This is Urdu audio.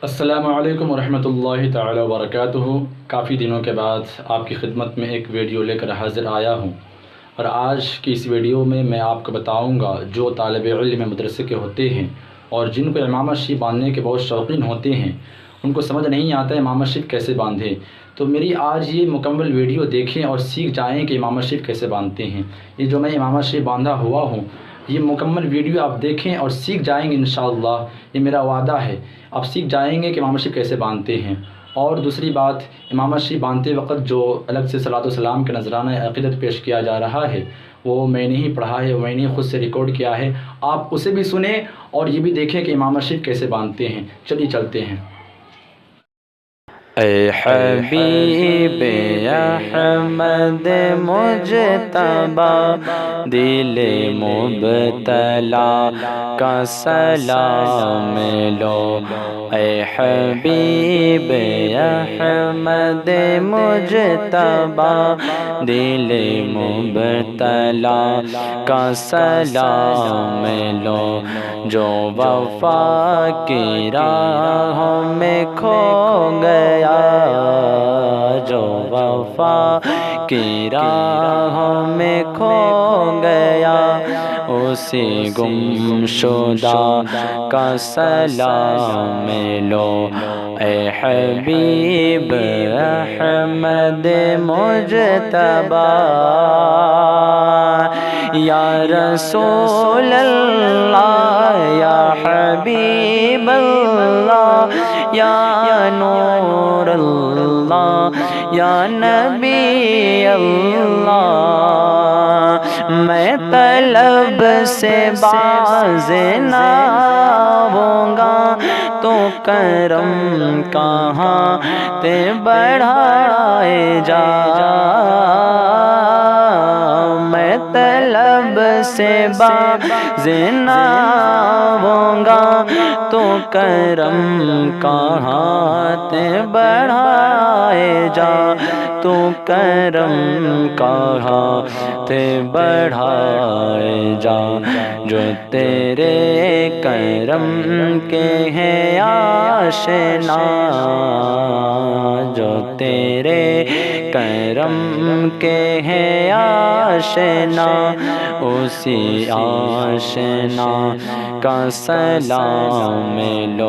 السلام علیکم ورحمۃ اللہ تعالی وبرکاتہ۔ کافی دنوں کے بعد آپ کی خدمت میں ایک ویڈیو لے کر حاضر آیا ہوں، اور آج کی اس ویڈیو میں آپ کو بتاؤں گا جو طالب علم مدرسے کے ہوتے ہیں اور جن کو امامہ شریف باندھنے کے بہت شوقین ہوتے ہیں، ان کو سمجھ نہیں آتا ہے امامہ شریف کیسے باندھیں، تو میری آج یہ مکمل ویڈیو دیکھیں اور سیکھ جائیں کہ امامہ شریف کیسے باندھتے ہیں۔ یہ جو میں امامہ شریف باندھا ہوا ہوں، یہ مکمل ویڈیو آپ دیکھیں اور سیکھ جائیں گے انشاءاللہ، یہ میرا وعدہ ہے۔ آپ سیکھ جائیں گے کہ امامہ شریف کیسے باندھتے ہیں۔ اور دوسری بات، امامہ شریف باندھتے وقت جو الگ سے صلاۃ والسلام کا نذرانہ عقیدت پیش کیا جا رہا ہے، وہ میں نے ہی پڑھا ہے، وہ میں نے خود سے ریکارڈ کیا ہے، آپ اسے بھی سنیں اور یہ بھی دیکھیں کہ امامہ شریف کیسے باندھتے ہیں۔ چلیے چلتے ہیں۔ اے حبیب احمد مجتبی، دل مبتلا کا سلام لو۔ اے حبیب احمد مجتبی، دل مبتلا کا سلام لو۔ جو وفا کی راہوں میں کھو گیا، جو وفا کی راہوں میں کھو گیا، اسی گمشدہ کا سلام لو۔ اے حبیب احمد مجتبی، یا رسول اللہ، یا حبیب اللہ، یا نور اللہ، یا نبی اللہ، میں طلب سے باز نہ ہوں گا، تو کرم کہاں تے بڑھائے جا۔ میں طلب سے باز نہ ہوں گا، تو کرم کہاں تے بڑھائے جا، تو کرم کہاں تے بڑھائے جا۔ جو تیرے کرم کے ہیں آشنا، جو تیرے کرم کے ہیں آشنا، اسی آشنا کا سلام لو۔